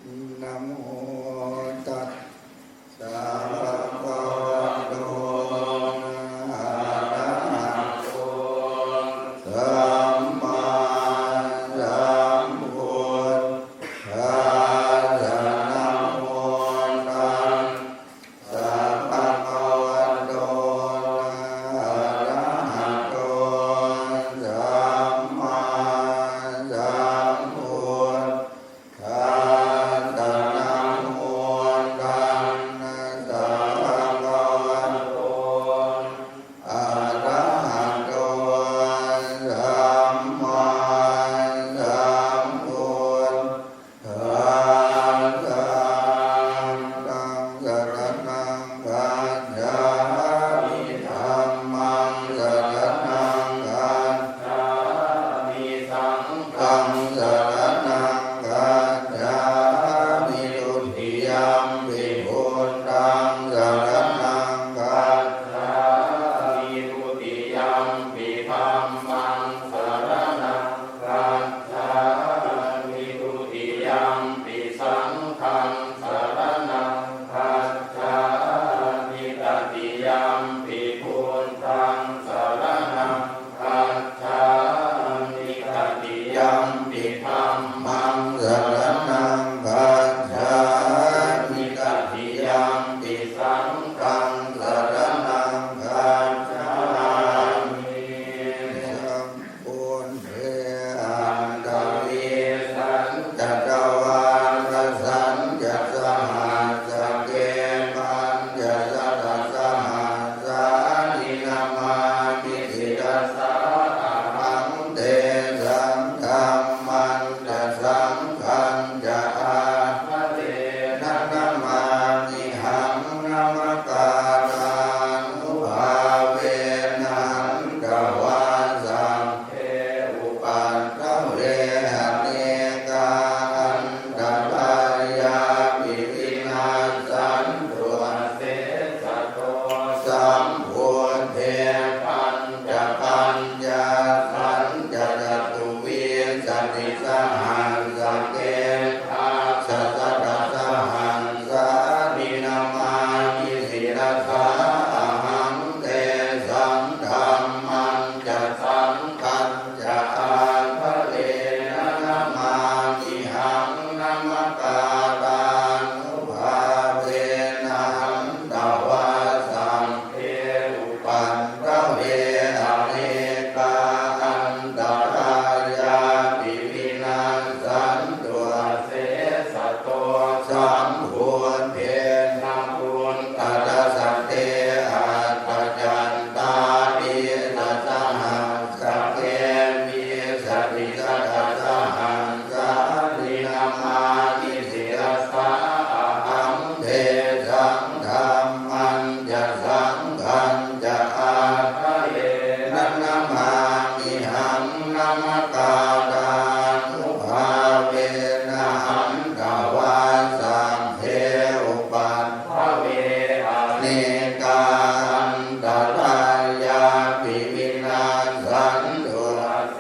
นะโมตัสสะภะคะวะโตอะระหะโตสัมมาสัมพุทธัสสะนะโมตัสสะภะคะวะโตอะระหะโตสัมมาสัมพุทธัสสะนะโมตัสสะภะคะวะโตอะระหะโตสัมมาสัมพุทธัสสะธัมมังสรณังคัจฉามิธัมมังสรณังคัจฉามิสังฆังสรณังคัจฉามิทุติยัมปิพุทธังสรณังคัจฉามิทุติยัมปิธัมมังสรณังคัจฉามิทุติยัมปิสังฆังสรณังคัจฉามิตติยัมปิพุทธังสรณังคัจฉามิตติยัมปิธัมมังสรณังคัจฉามิตติยัมปิสังฆังสรณังคัจฉามิสัมปุญเทอันตวิสันจัตวาลสัญจัตสหัสสะเกปัญจสัตตสหัสสะนินามามิสิตัสสะอะหังเตสังธัมมันจะสังฆังจะอาภเตนะนะมามิหังนะมะการานุภาเวนันทวาสังเทอุปัฏฐเวหเนกาอันตรายาปิวินาสันตุเสสะโตสัมพุทเทปัญจปัญญาสัญจจตุวิสติสหัสสะเกทัสสะสัตตสหัสสะนินามามิสิรัสสะอะหังเตสังธัมมันจะสังฆังจะอาภเวนะนะมามิหังนะมะการานุภาเวนันทวาสังเทอุปัฏฐเวหเนกาอันตรายาปิวินาสันตุเสสะโตสัมพุทเทนะพุทธัสสะเตอัตถจันตาปิสัสสะหัสสะเกมิสติสัตตสหัสสะนินามามิสิรัสสะอะหังเทสังธัมมันจะสังฆังจะอาภเวนะนะมามิหังนะมะการานุภาเวนะหันตวาสังเทอุปัฏฐเวหเนกาอันตรายาปิวินาสันตุเส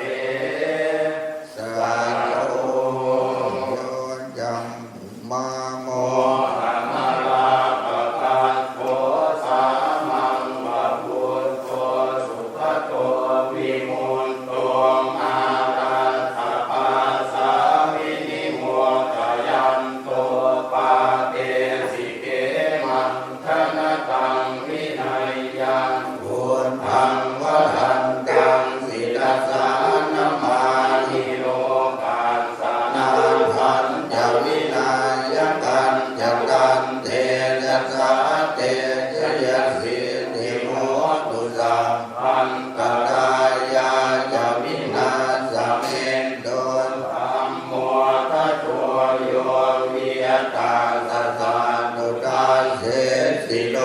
สะโตโยจัมมาโมหะมาลาปะคะโตสามังวะพุทโธสุขโตวิมุตโตอารัตถปัสสาวินิโมทยันโตปาเตสิเกมังธนตังวินัยยังพุทธังวรันตังสิตัสสะนะมานิโลกัสสะนาพันจะวินัยกันจะกันเตนะสะเตชะยสิทธิโมตุสัมพันตรายาจะวินาสเมนโดธัมโมทัตโตโยวิยตาสัสสะนุตาเสสิโล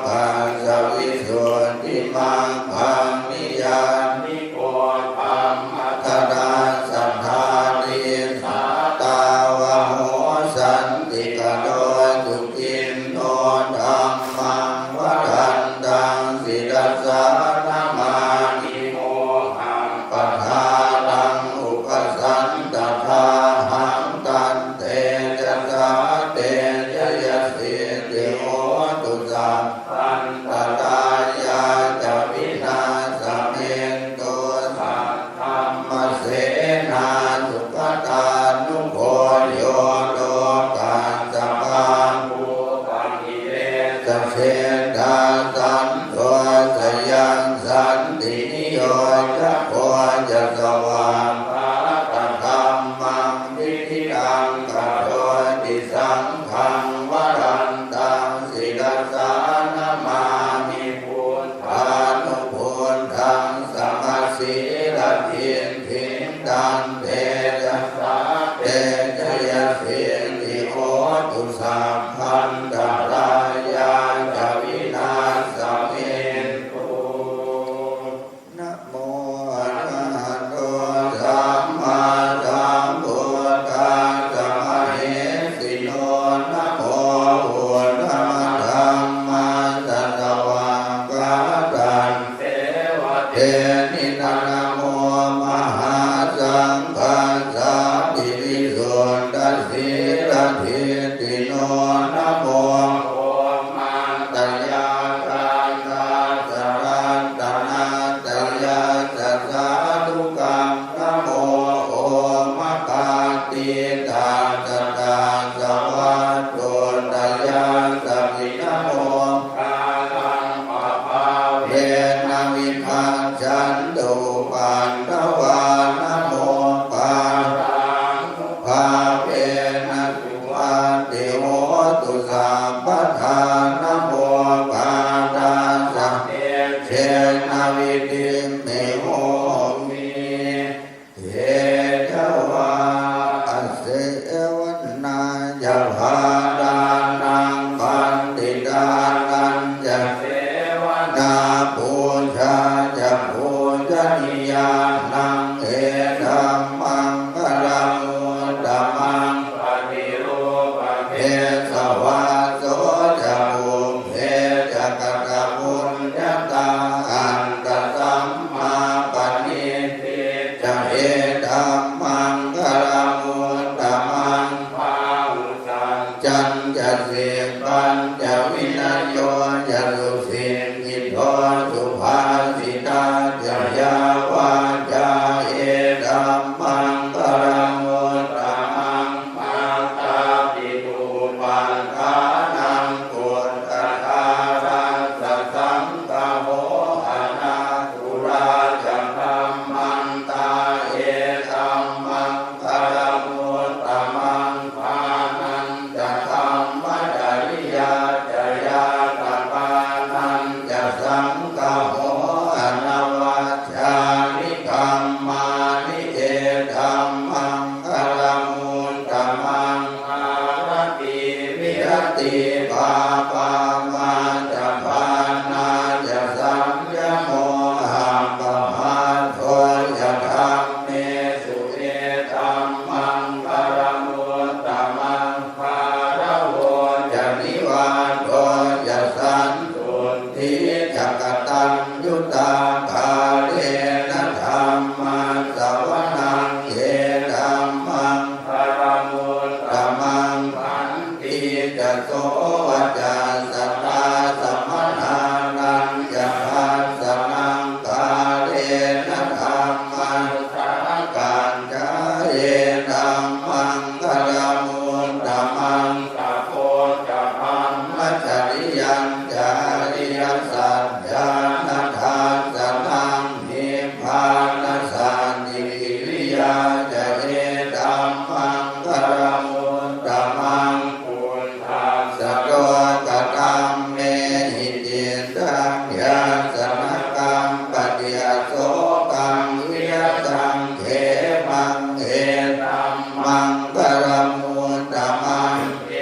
กัสสะวิสุทธิมังคังนิยามิโกธัมมัทนาสัทธานิสัตตาวะโหสันติกโดสุขินโนธัมมังวรันตังสิรัสสะนะมานิโมหังปัฏฐานังอุปสันตถาหังตันเต ติโหตุสัพพันตรายาจะวินาศเมตุนะโมอะระหะโตสัมมาสัมพุทธัสสะมะเหสิโนนะโมพุทธัมธัมมัสสะสวากขาตังเทวเทนินะนะโมมหาสังฆัสสะปิวิสุทธัสสิรทิติโนนะโมโอมันตยาการตาสรันตนาตยาสัสสะทุกังนะโมโอมะกาติตาสตาสวัสโตตยาสัพพินะโมกาลังปะภาเวนะวิภังชันตุปันตวานะโมปารังภาเวนะสุวัตติโหตุสัพพทานะโมปาราสัพเพเชนะวิติเมโหมิเทจวาอเสวนายาภาดานังปันติดานันจะเสวนาปูชาจะปูชนียานังเอธัมมังคลังมุตตมังปฏิรูปเพสวาโสจะภูมิเพจะกตบุญญาตาอันตสัมมาปณิทิจะเอธัมมังคลังมุตตมังภาวุสังจันจะเสียปัญจะวินัยโยจะสุสิกิโตสุภาสิตาจะยาวาจาเอธัมมังคลังมุตตมังมาตาปิตุปันธานังกุตตะทารัสสะสังฆโหอนาตุราจะธัมมันตาเอธัมมังคลังมุตตมังภานันจะธัมมจริยาจะยาตปานันจะสังฆโหอนวัชฌานิธัมมานิเอธัมมังคลังมุตตมังอารติวิรติปาปามาจะปานาจะสัมยโมหังปะมาโทจะธัมเมสุเอธัมมังคลังมุตตมังภาระโวจะนิวาโทจะสันตุทิจะกตัญยุตาภาเลนะธัมมัสสวนังเยธัมมังคลังมุตตมังพันติจะโสวจะสัทธาสัมมนานังจะภัสสนังกาเลนะธัมมังสาการจาเยธัมมังคลังมุตตมังสัพโพจะธัมมจริยัญจาริยสัจจานัฏฐาสนังนิพพานสันติวิริยาจะเอธัมมังคลังมุตตมังปุณธาสะโลกตัมเมหิติตังยาสนะกัมปฏิยโสกังวิยตังเขมังเอธัมมังคลังมุตตมังเอ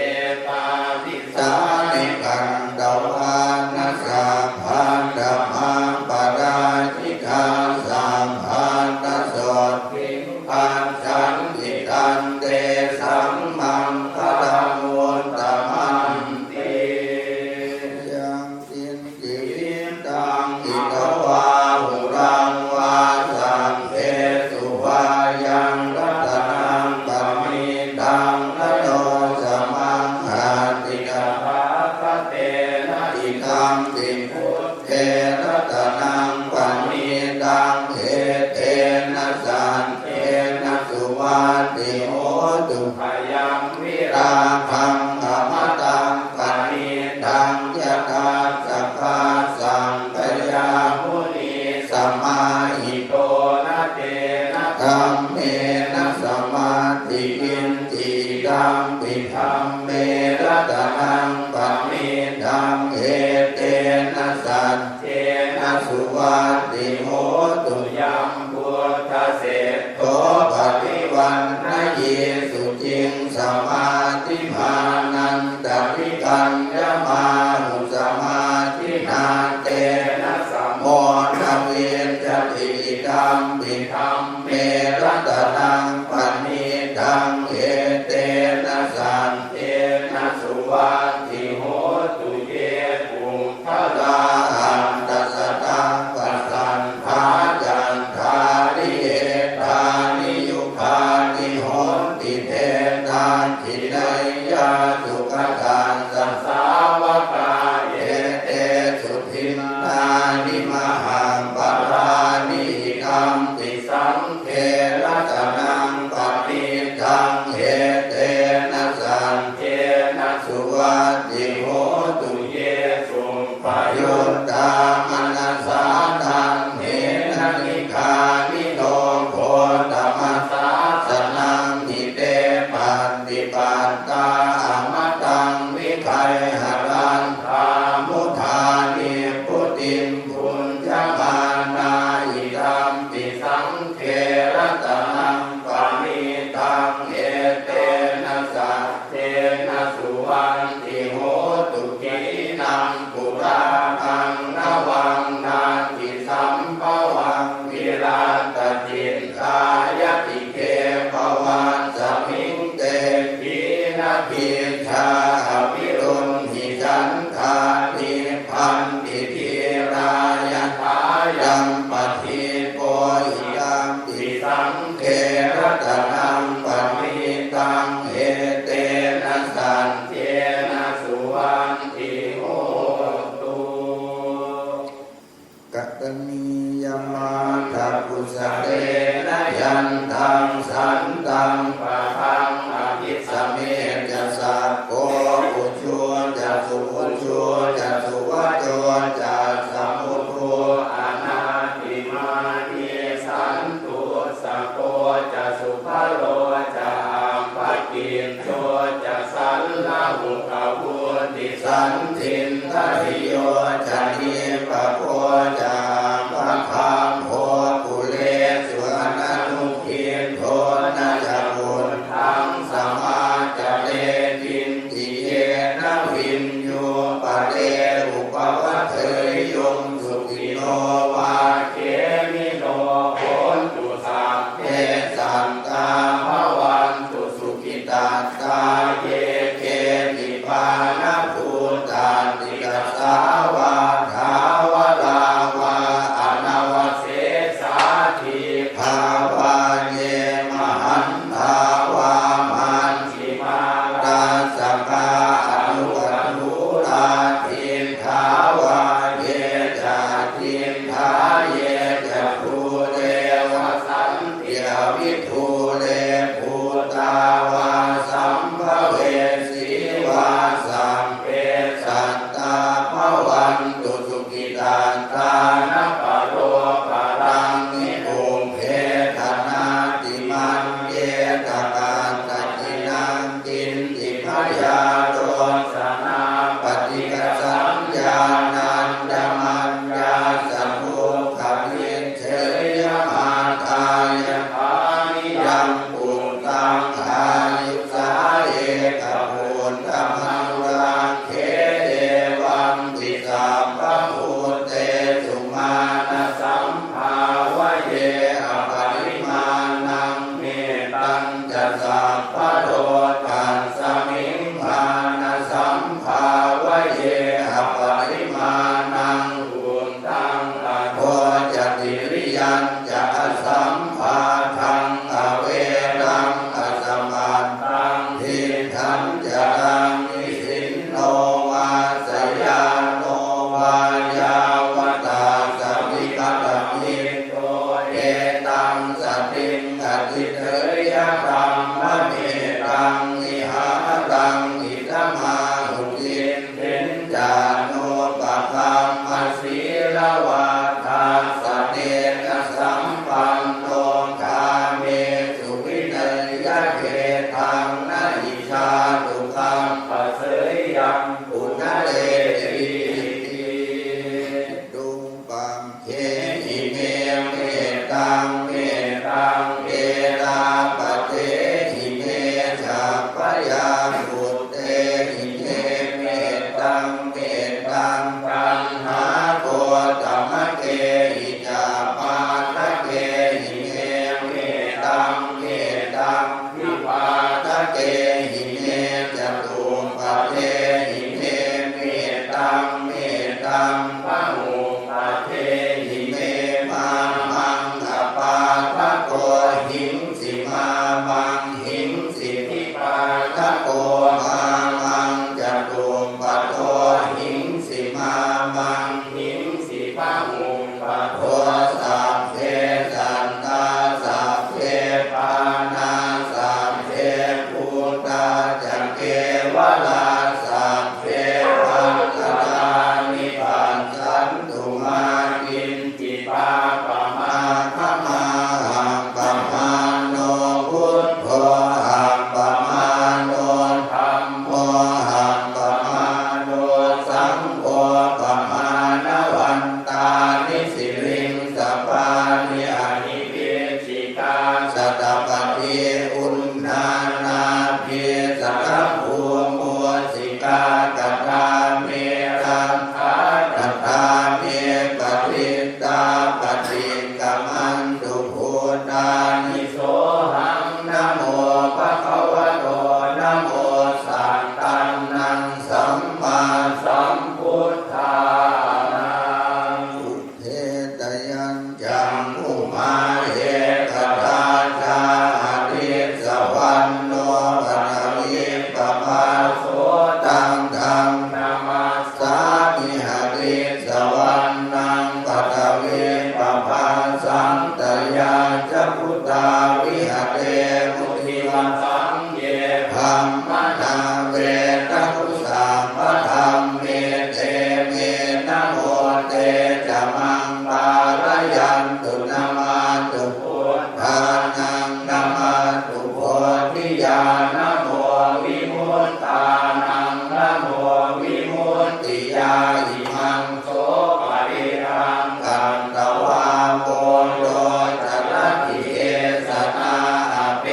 ตาทิสานิกันตวานัสสะพันธมังปะราชิกาสัมพันธโสติปัญจันติตันเตสัมมังคลังมุตตมังติยังตินจิวิตังอิทวาหุรังวาสังเทสุวายังรัตนังปมิตังนโนสมังหาติกาภาคเตนะอิทังติพุทเทรัตนังปมิตังเอเตนะสันเตนะสุวัตติโหตุภยังวิราคังอมตังปณิตังยะถาสัพพะสังฆยามุนีสัมมาหิโตนะเตนะธัมเมนะสมาธิกินติตังปิธัมเมรัตนังปณิตังเอเตนะสัจเจนะสุวัตติโหตุยัมพุทธเศรษโธปฏิวันนะเยสุจิงสมา วัตติโหตุเยปุงพะลาหันตัสสะตังปัสสันทาจันทาริเยตานิยุคานิโหติเทตานทิเนยยาสุขทานสัสสาวกาเยเตสุทินนานิมหังปรานิกัมติสังเขรัตนังปณิทังเหเตนะสันเทนะสุวัตติโหตุเยสุปยุตตามนัสสานังเหนะนิคานิโนโคตมัสสาสนังนิเตปันติปันตาอมตังวิภัยหรันธามุทานิพุติมพุญญมานาอิรัมปิสังเขรัตนังปณิตังเอเตนะสัทเทนะสุวันติโหตุกินังปุราคังนวังนาทิสัมภวังวิราตจินกายติเกภวันสมิงเตขีนาภิชาวิรุณหิจันทานิพันติธีรายทายัมปทิโปหิยัมปิสังเขรัตนังปณิตังเอเตนะสันเทนะสุวันติโหตุ กัตตนียมาทัพพุสเตนะยันทังสันตังปะทังอภิสเมจะสัพโกอุชุจะสุอุชุจะสุวัจโจจะสัมมุโภ อนาติมานิสันตุสะโกจะสุภโลจะอัมภกินโชจะสัลลาหุกะพุติสันทินทริโยจะนิปะโพจะปะคัมโหปุเรสุอนันุขินโทนะจะบุญทังสมาจะเลทินติเยนะวินโยปะเรอุปวัตเถยยงสุขิโนวาเขมิโนโหนตุสัพเพสันตาภวันตุสุขิตาตาเยเกติปานะภูตาติกัสสาวาทาวลาวาอนาวเสสาธิภาวะเยมหันทาวามันสิมาราสกาอนุกันุราทินทาวาเยจะทินทาเยจะภูเรวสันติวิภูเรภูตาวาสัมภเวสีวาสัมเปสัตตาภวันตุสุขิตาตานะปะโรปะรังนิภูมิเพทนาติมันเยตกาตตินังกินติพยาโรสนาปฏิกัสสัญญานันดมัญญาสัมภุขมิเชยมาทายภานิยัมปุตตังอายุสาเอกปุตตมังรังเขเอวัมปิสัมปะพุเตสุมาณสัมภาวะเยอปริมาณังเมตังจะสัพพะโลกัสสมิงภาณสัมภาวะเยอปริมาณังอุนตังอะโทจติริยัญจะสัมภาทังอเวรังอสมัตตังทิทันจะรังนิสินโนวาสยาโนวายาวตาสัมมิกตมิโตเอตังสติงอติเถยธรรมเมตังอิหารังอิตมาหุติเทนจาโนปะคัมมสีลวาทาสเนนะสัมปันโนคาเมสุวินัยยะเขตังนะอิชาตุคัม โกมามังจตุปัฏโทหิงสิมามังหิงสิพะหุงปะโท โทสัพเพสัตตาสัพเพปานาสัพเพพุทธาจักเกวลาสัพเพปัตตานิปัสสันตุมากินจิปาปะมาคมาหังปะมาโนพุทโธหังปะมาโนธัมโมหังปะมาโนสังโฆปะมานวันตานิสิริงสัพพานิอานิเวชิกาสัตตปฏิอุณนานาภิสัทธภูมุสิกากัตตาเมรังคากัตตาเมปฏิตาปฏิกัมมันตุพุทธานิโสหังนะโมภะคะวะโตนะโมสัตตังนังสัมมาสัมพุทธานังอุเทตยัญจังอุมาเอกตาจาอริสวรรณโนปะวิปปาโสตังธัมนามัสสามิหริสวรรณังปะวิปปาสังตยาจัพุตตาวิหเตมุทิวัสังเยธัมมนาเวตคุสัมปะธัมเมเตเมนะโมเตจะมังปารยันตุนามาตุพุทธานังนามาตุโพธิญาณโมวิมุตตานังนะโมวิมุตติยาอิมังโสปะริรังกันตวาโมโยจัตติเอสนาอเป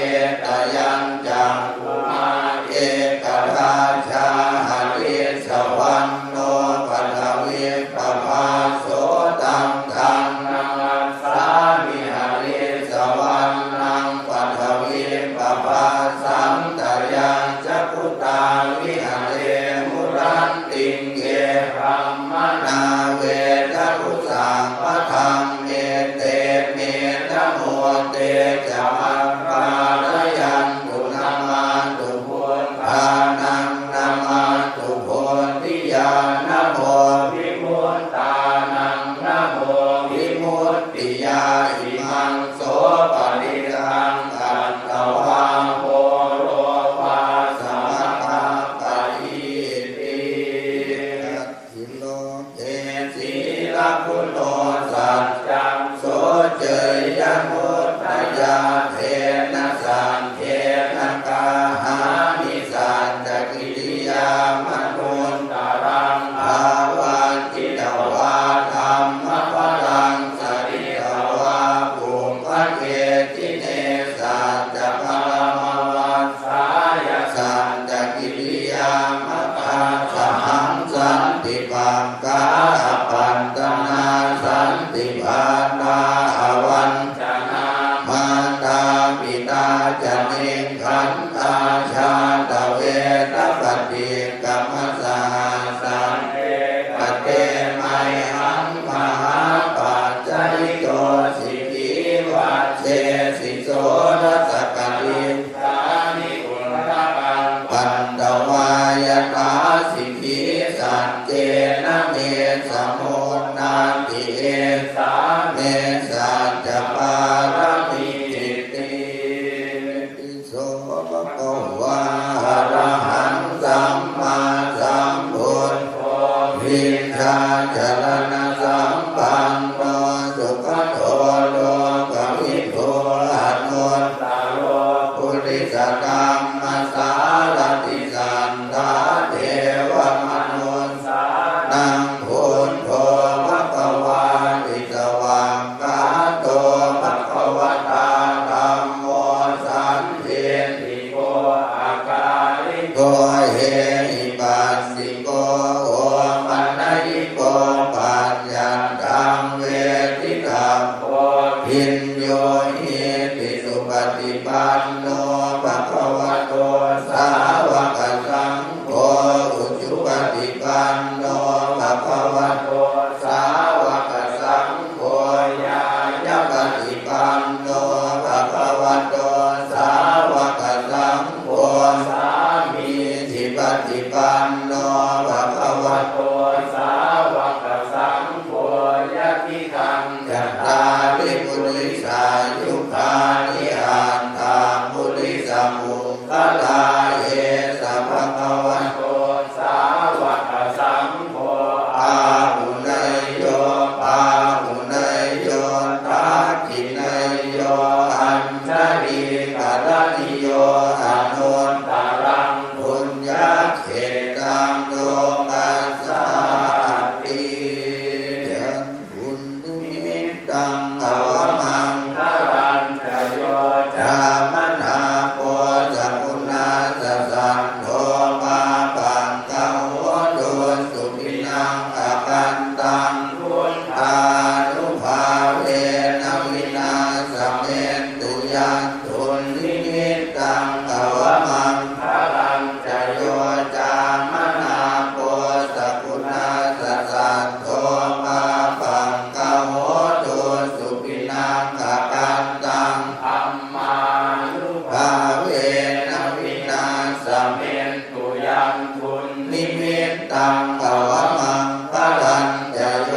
ตยัญจังอุมาเอกราชาหริสวรรณโนปะวิปปาโสตังธังนามัสสามิหริสวรรณังปะวิปปาสังตยัญจัพุตตาวิหเรมุรันติงเกรัมมนาเวทคุสังปะธัมเมเตเมนะโมเตจะมังปารยันตุนามาตุพุทธานังนามาตุโพธิญาณโมวิมุตตานังนะโมวิมุตติยาอิมังโสปะริรังกันตวาโพโรวาสัมมาปะอิติทัตถิโลเทสีลพุโนสัจจังโสเจยมุตตยาเทนะสังเขนะกาหานิสันตกิริยามนุนตรังภาวันจิตวาธรรมพลังสริตวาภูมิภเกติเนสัจจพรมวันสายสันตกิริยามตาสหังสันติปังกาปันตนาสันติปานาอวันจนามาตาปิตาจะเนขันตาชาตเวทปฏิกัมมสาสังเอปเตไมหังมหาปัจจยิโตสิกิวัจเจสิโสรัสกลินทานิอุณรังปันตวายตาสิกิสัจเจนะเมสมุนนาติเอสาเมสัจจปารมิจิติติโสภะคะวะอะระหังสัมมาสัมพุทโธวิชชาจรณะสัมปันโนสุขโตโลกวิทูอนุตตโรปุริสธรรมสารติสันทาเทวมนุสสานังพุทโธภะคะวาติสวังกาโตภะคะวะตาธัมโมสันเทติโกอาการิโกเฮหิปัสสิโกโอปัญญิโกปัญญันตังเวทิตัมโพพิญโยหิติสุปฏิปันโนภะคะวะโตสาวกสังโฆอุจุปฏิปันโนภะคะวะโตสาวกสังโฆญาญปฏิปันโนภะคะวะโตสาวกสังโฆสา ตุยังทุนนิมิตตังภวมังพลันจะโย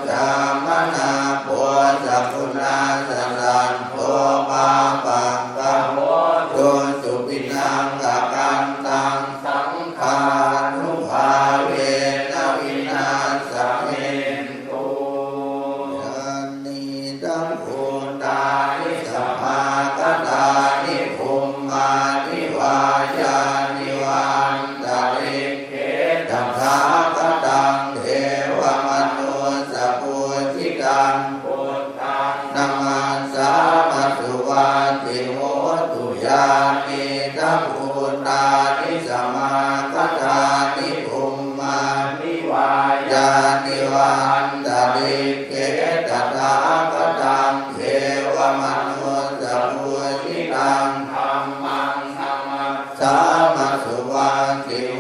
จามนาปัวสัพพุนาสันตันโตปาปังกะโมโยสุปินังกะกันตังสังฆานุภาเวนะวินาศเมตุยันนิดัมโพตานิสัมมาคตานิภูมิมานิวายานิวันตาริเกตัมภาคตังเทวมนุสสปุถิตังพุทธังนามาสามัสสุวาติโหตุยานิดัมโพตานิสัมมาคตานิภูมิมานิวายยานิวันตาริเกตัมภาคตังเทวมนุสสปุถิตังธัมมังธัมมัสสามัสสุวาติโห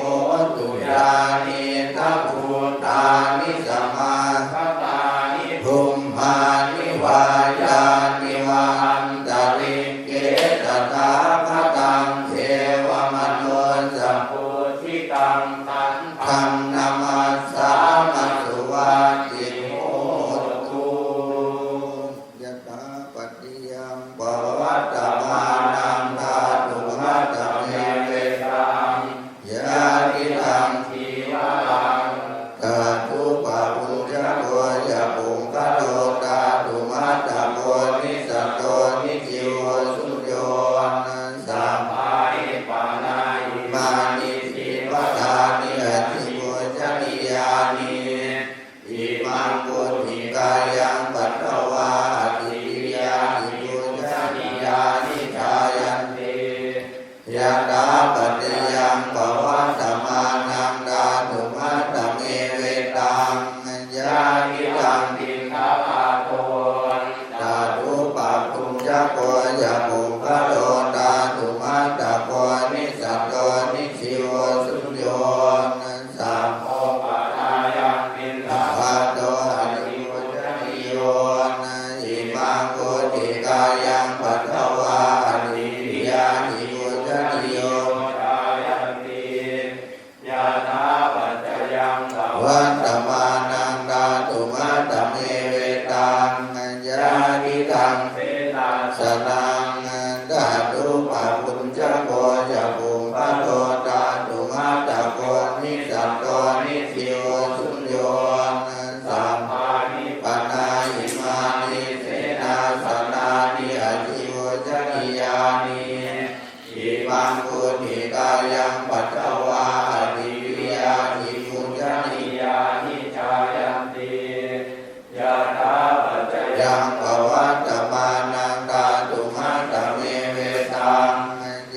ตุยานิทัพพุตานิสัมมาคตานิ ภูมิมานิวายานิวันตาริเกตถาคตังเทวมนุสสปุถิตังตันธังนามัสสามัสสุวาติโหตุยะถาปัตติยังปวัตตมานังธาตุมัตตเมเวตังยะติตังทีวะลังตาตุปะปุญญโกยะปุงคโลตาตุมัตตโกนิสัตโตนิจิวสุญโยนันสัมปาอิปานาอิ มานิสิวัฏานิอธิโกจนิยานิอิมังกุฏิกายังปัตตวาติยานิโกจนิยานิชายันติยะถาปัตติยังปวัตตมานังดาตุมัตตเมเวตังยะทิตัง ตินทาปาโตนตาตุปะปุญญโกยะปุงคโลตาตุมัตตโกนิสัตโตนิชิวสุญโยนันสัมโอปานายังตินทาภะโตอะติโกจนิโยนะอิมังโกติกายังปัตตวาอะติยานิโกจนิโยชายันติยะถาปัจจยังภววัตตมานังดาตุมัตตเมเวตังยะทิตัง เสนาสนังดาตุปะปุญจโกยะปุงคโลตาตุมัตตโกนิสัตโตนิสิโอสุญโยนันสัมปานิ ปนาอิมานิเสนาสนานิอธิโวจนิยานิอิมังกุฏิกายังปัตตวาอธิวิยานิปุญจนิ ยานิชายันติยะถาปัจจยังปวัตตมานังดาตุมัตตเมเวตัง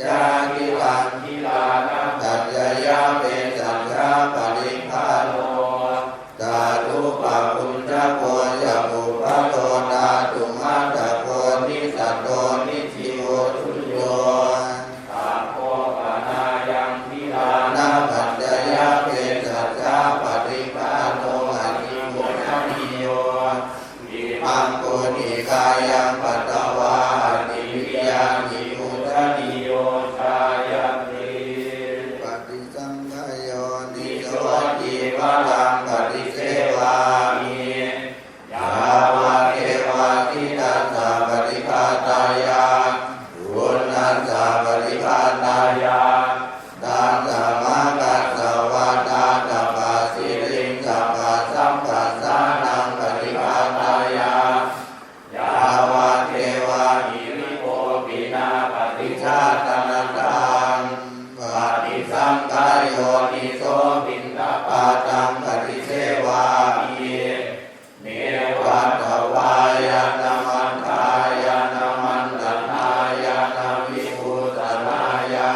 ยะทิตัง ทิลานะ ตัจจยาเปสัจจาปริภาโนตาตุปะปุญญโกยะปุพะโตตาตุมัตตโกนิสัตโตนิชิโวสุญโย ตาโพปานายังทิลา นาปัจจยาเปสัจจาปริภาโนอะทิโมชนิโยมังโกนิกายังปัตตวาอติวิยานิมุจนิ นิโยชายันติ ปฏิสังขโยนิโสจิวะลังปฏิเสวามิยาวะเทวะทิตัสสะปฏิภาตายาวุนัสสะปฏิภาตายาตาสะมะกัสสะวะตาตะปะสิริงสัพพะสัมปัสสานังปฏิภาตายายาวะเทวะหิริโภปินาปฏิชาตนะตังปฏิสังขโยนิโสปินทปาตังปฏิเสวามิเนวัตถวายานมันทายานมันตนายานวิภูตนายา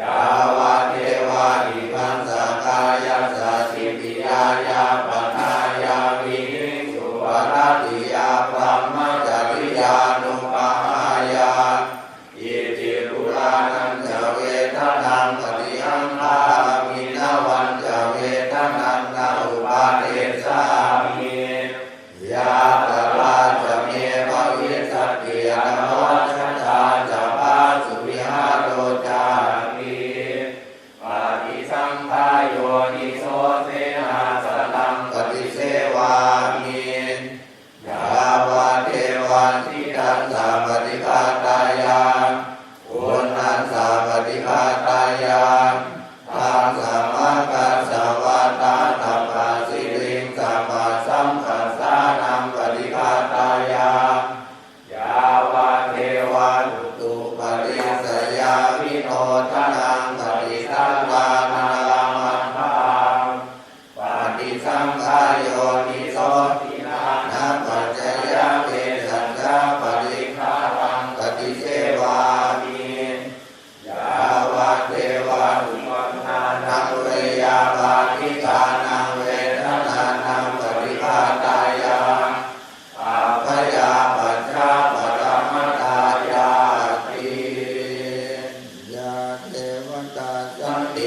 ยาวะเทวะหิมันสกายาสัสสิปิยายาปนายาวิริสุวรติยาพรหมจริยานุปหายาอิติรุรานันจะเวทนังปฏิหังคามินาวันจะเวท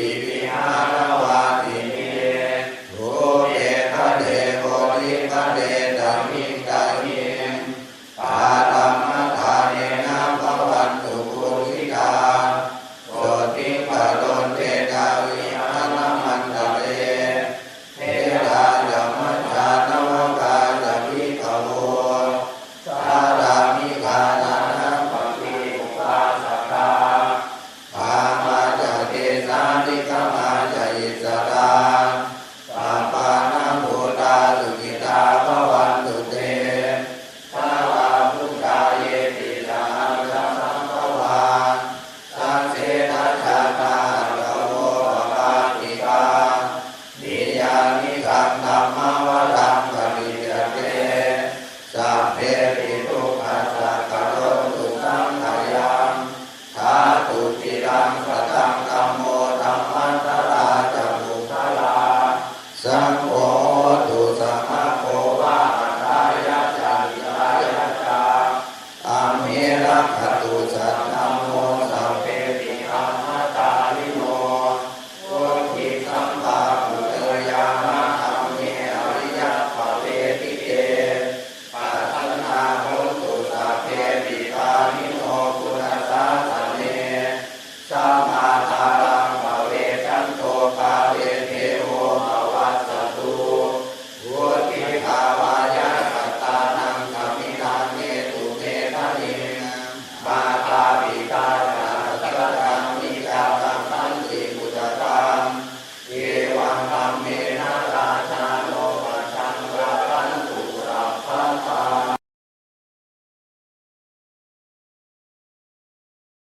วิ